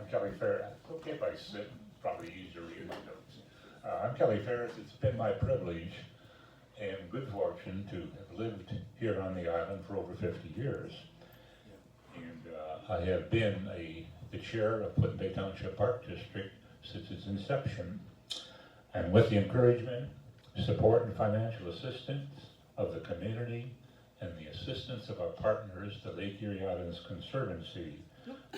I'm Kelly Faris. Okay, if I sit, it's probably easier to read my notes. I'm Kelly Faris. It's been my privilege and good fortune to have lived here on the island for over 50 years. And I have been the chair of Bay Township Park District since its inception. And with the encouragement, support, and financial assistance of the community and the assistance of our partners, the Lake Erie Islands Conservancy,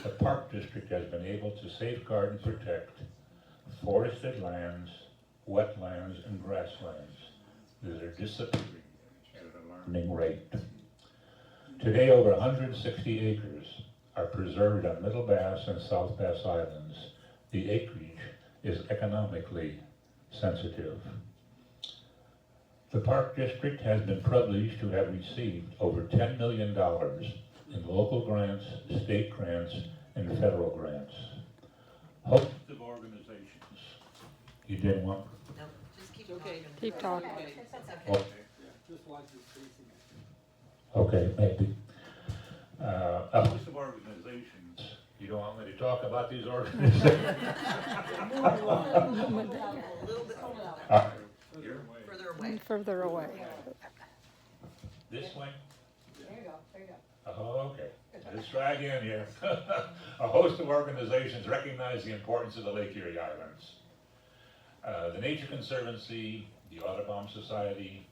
the Park District has been able to safeguard and protect forested lands, wetlands, and grasslands that are disappearing at an alarming rate. Today, over 160 acres are preserved on Middle Bass and South Bass Islands. The acreage is economically sensitive. The Park District has been privileged to have received over $10 million in local grants, state grants, and federal grants. Host of organizations. You didn't want? No, just keep Okay. talking. Keep talking. It's okay. Okay, maybe. A host of organizations. You don't want me to talk about these organizations? A little bit further away. Further away. This way? There you go, there you go. Oh, okay. Let's try again here. A host of organizations recognize the importance of the Lake Erie Islands. The Nature Conservancy, the Audubon Society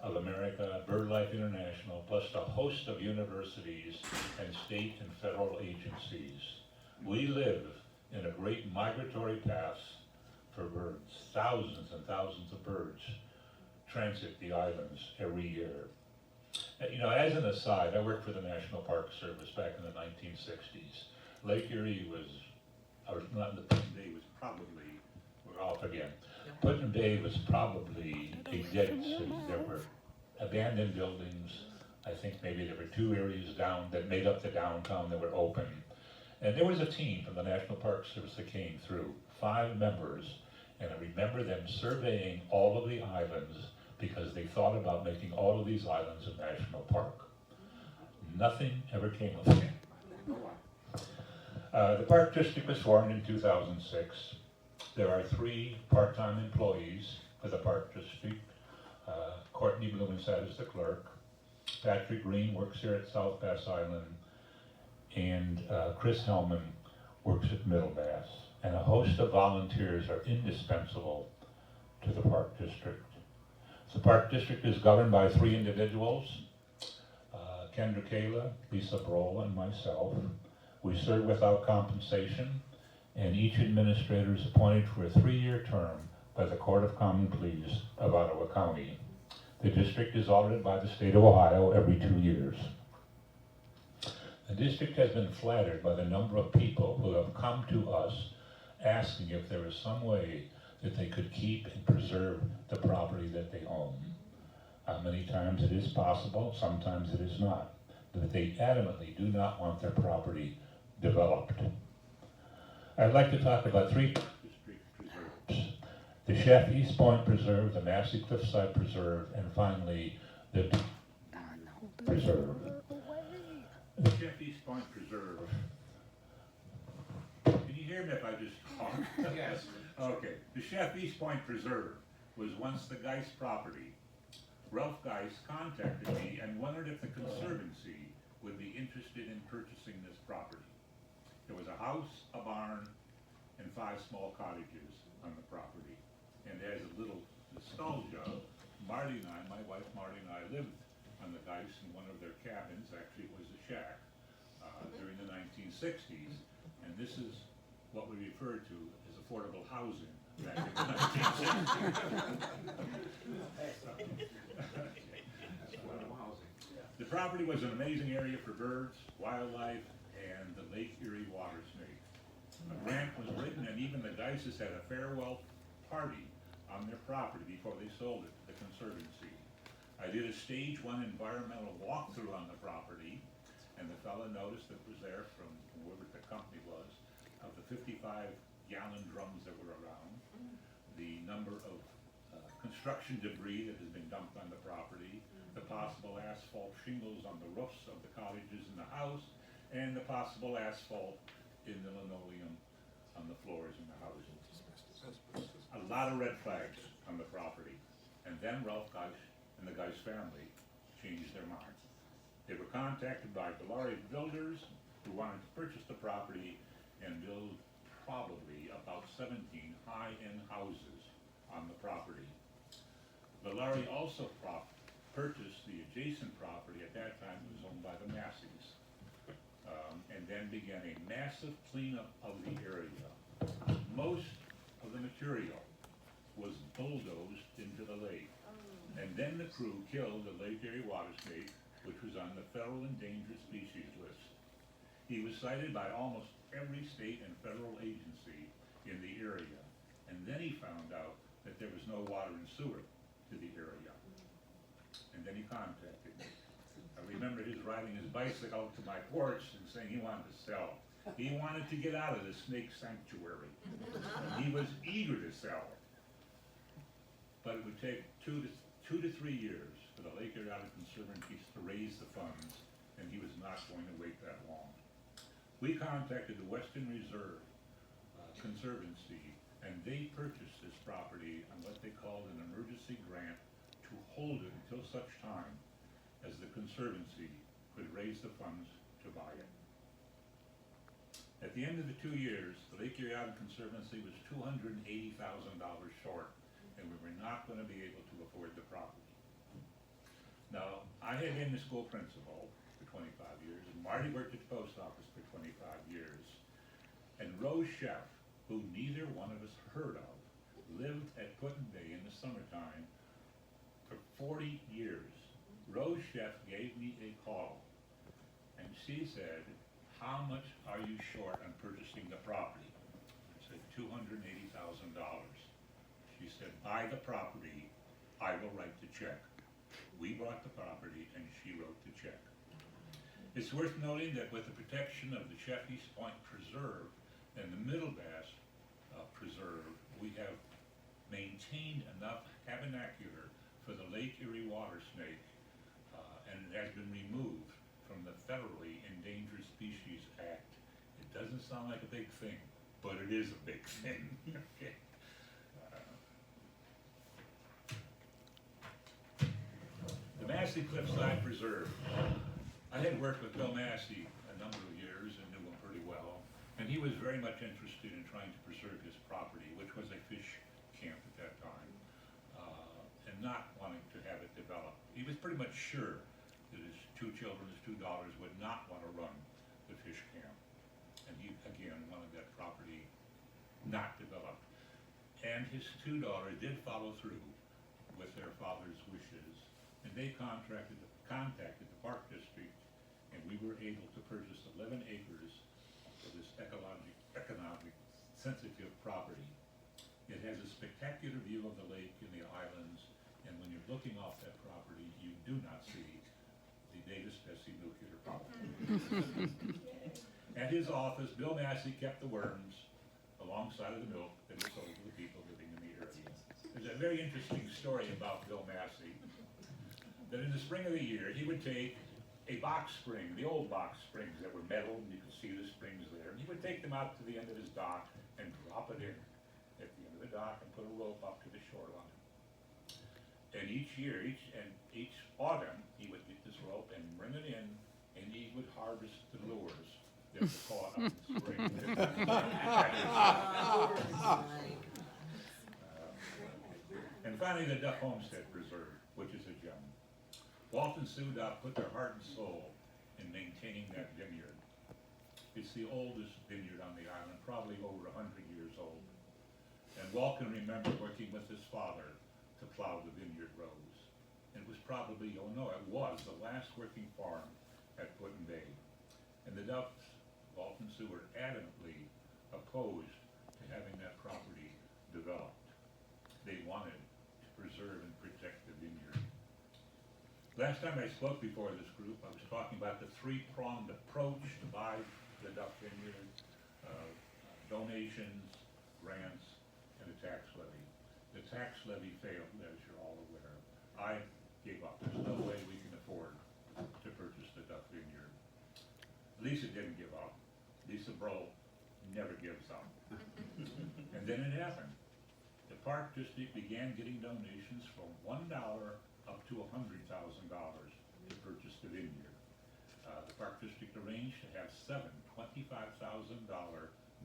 of America, BirdLife International, plus a host of universities and state and federal agencies. We live in a great migratory path for birds. Thousands and thousands of birds transit the islands every year. You know, as an aside, I worked for the National Park Service back in the 1960s. Lake Erie was, or not in the Put-in-Bay was probably, we're off again. Put-in-Bay was probably a dead city. There were abandoned buildings. I think maybe there were 2 areas down that made up the downtown that were open. And there was a team from the National Park Service that came through, 5 members, and I remember them surveying all of the islands because they thought about making all of these islands a national park. Nothing ever came of it. The Park District was formed in 2006. There are 3 part-time employees for the Park District. Courtney Blumenstadt is the clerk. Patrick Green works here at South Bass Island. And Chris Hellman works at Middle Bass. And a host of volunteers are indispensable to the Park District. The Park District is governed by 3 individuals, Kendra Kayla, Lisa Broll, and myself. We serve without compensation, and each administrator is appointed for a 3-year term by the Court of Common Pleas of Ottawa County. The district is audited by the state of Ohio every 2 years. The district has been flattered by the number of people who have come to us asking if there is some way that they could keep and preserve the property that they own. Many times it is possible, sometimes it is not, but they adamantly do not want their property developed. I'd like to talk about 3 district preserves. The Chef East Point Preserve, the Massey Cliffside Preserve, and finally the Preserve. The Chef East Point Preserve. Can you hear me if I just talk? Yes. Okay. The Chef East Point Preserve was once the Geist property. Ralph Geist contacted me and wondered if the Conservancy would be interested in purchasing this property. There was a house, a barn, and 5 small cottages on the property. And as a little nostalgia, Marty and I, my wife Marty and I, lived on the Geist in one of their cabins. Actually, it was a shack during the 1960s. And this is what we refer to as affordable housing back in the 1960s. The property was an amazing area for birds, wildlife, and the Lake Erie water snake. A grant was written, and even the Geises had a farewell party on their property before they sold it to the Conservancy. I did a stage 1 environmental walkthrough on the property, and the fellow noticed that was there from whoever the company was, of the 55-gallon drums that were around, the number of construction debris that has been dumped on the property, the possible asphalt shingles on the roofs of the cottages and the house, and the possible asphalt in the linoleum on the floors in the houses. A lot of red flags on the property. And then Ralph Geis and the Geis family changed their mind. They were contacted by Bellari builders who wanted to purchase the property and build probably about 17 high-end houses on the property. Bellari also purchased the adjacent property. At that time it was owned by the Masseys, and then began a massive cleanup of the area. Most of the material was bulldozed into the lake, and then the crew killed the Lake Erie water snake, which was on the federal endangered species list. He was cited by almost every state and federal agency in the area, and then he found out that there was no water and sewer to the area. And then he contacted me. I remember his riding his bicycle to my porch and saying he wanted to sell. He wanted to get out of the snake sanctuary. And he was eager to sell. But it would take two to 3 years for the Lake Erie Conservancy to raise the funds, and he was not going to wait that long. We contacted the Western Reserve Conservancy, and they purchased this property on what they called an emergency grant to hold it until such time as the Conservancy could raise the funds to buy it. At the end of the 2 years, the Lake Erie Conservancy was $280,000 short, and we were not going to be able to afford the property. Now, I had been the school principal for 25 years, and Marty worked at the post office for 25 years. And Rose Chef, who neither one of us heard of, lived at Put-in-Bay in the summertime for 40 years. Rose Chef gave me a call, and she said, "How much are you short on purchasing the property?" I said, $280,000. She said, "Buy the property, I will write the check." We bought the property and she wrote the check. It's worth noting that with the protection of the Sheffy's Point Preserve and the Middle Bass Preserve, we have maintained enough habinacular for the Lake Erie water snake, and it has been removed from the Federally Endangered Species Act. It doesn't sound like a big thing, but it is a big thing. Okay. The Massey Cliffside Preserve. I had worked with Bill Massey a number of years and knew him pretty well, and he was very much interested in trying to preserve his property, which was a fish camp at that time, and not wanting to have it developed. He was pretty much sure that his two children, his two daughters, would not want to run the fish camp, and he, again, wanted that property not developed. And his two daughters did follow through with their father's wishes, and they contacted the Park District, and we were able to purchase 11 acres of this economic sensitive property. It has a spectacular view of the lake and the islands, and when you're looking off that property, you do not see the Davis-Besse nuclear power. At his office, Bill Massey kept the worms alongside of the milk that was sold to the people living in the area. There's a very interesting story about Bill Massey, that in the spring of the year, he would take a box spring, the old box springs that were metal, and you could see the springs there, and he would take them out to the end of his dock and drop it in at the end of the dock and put a rope up to the shoreline. And each year, each autumn, he would get this rope and bring it in, and he would harvest the lures that were caught on the spring. And finally, the Duck Homestead Preserve, which is a gem. Walt and Sue Duck put their heart and soul in maintaining that vineyard. It's the oldest vineyard on the island, probably over 100 years old. And Walt can remember working with his father to plow the vineyard rows. It was probably, it was the last working farm at Put-in-Bay. And the Ducks, Walt and Sue, were adamantly opposed to having that property developed. They wanted to preserve and protect the vineyard. Last time I spoke before this group, I was talking about the three-pronged approach to buy the Duck Vineyard: donations, grants, and a tax levy. The tax levy failed, as you're all aware. I gave up. There's no way we can afford to purchase the Duck Vineyard. Lisa didn't give up. Lisa Broll never gives up. And then it happened. The Park District began getting donations from $1 up to $100,000 to purchase the vineyard. The Park District arranged to have 7 $25,000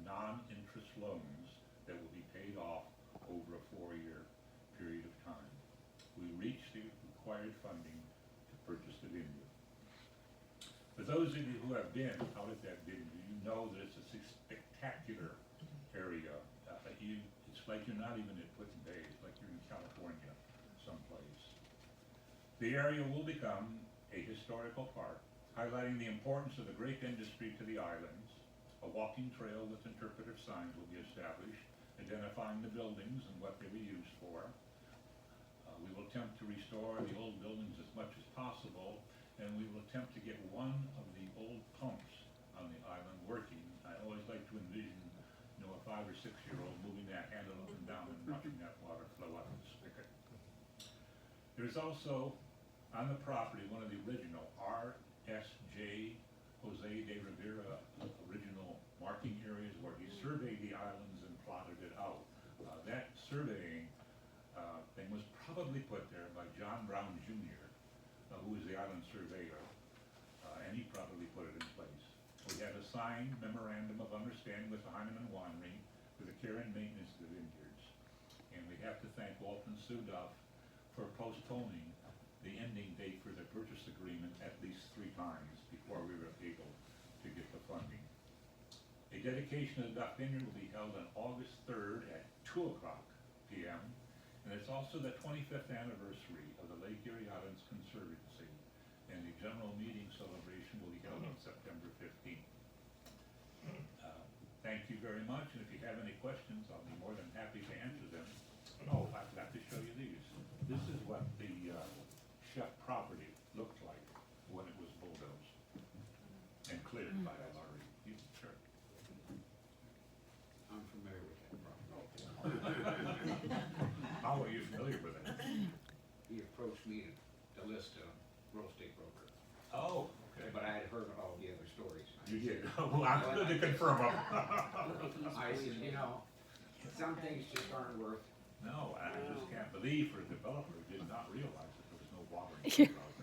non-interest loans that will be paid off over a 4-year period of time. We reached the required funding to purchase the vineyard. For those of you who have been out at that vineyard, you know that it's a spectacular area. It's like you're not even at Putin Bay, it's like you're in California someplace. The area will become a historical park, highlighting the importance of the grape industry to the islands. A walking trail with interpretive signs will be established, identifying the buildings and what they were used for. We will attempt to restore the old buildings as much as possible, and we will attempt to get one of the old pumps on the island working. I always like to envision, you know, a 5 or 6-year-old moving that handle up and down and watching that water flow out of the spigot. There's also on the property one of the original R.S.J. Jose de Rivera original marking areas where he surveyed the islands and plotted it out. That surveying thing was probably put there by John Brown Jr., who was the island surveyor, and he probably put it in place. We have a signed memorandum of understanding with the Heinemann Winery for the care and maintenance of the vineyards. And we have to thank Walton Sudoff for postponing the ending date for the purchase agreement at least 3 times before we were able to get the funding. A dedication of the Duck Vineyard will be held on August 3rd at 2 p.m. And it's also the 25th anniversary of the Lake Erie Islands Conservancy, and the general meeting celebration will be held on September 15th. Thank you very much, and if you have any questions, I'll be more than happy to answer them. Oh, I forgot to show you these. This is what the Chef property looked like when it was bulldozed and cleared by a lorry. Sure. I'm familiar with that property. How are you familiar with it? He approached me to list a real estate broker, Oh, okay. but I had heard all the other stories. You did. Well, I'm going to confirm them. I said, you know, some things just aren't worth. No, I just can't believe for a developer who did not realize that there was no water in the house.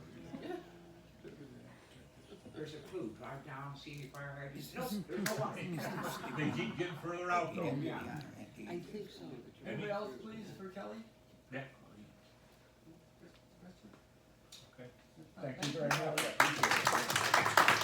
There's a clue, drive down, see any fire hydrants. Nope, there's no water. They keep getting further out though. Yeah. I think so. Anybody else, please, for Kelly? Yeah. Question? Okay. Thank you very much. I appreciate it.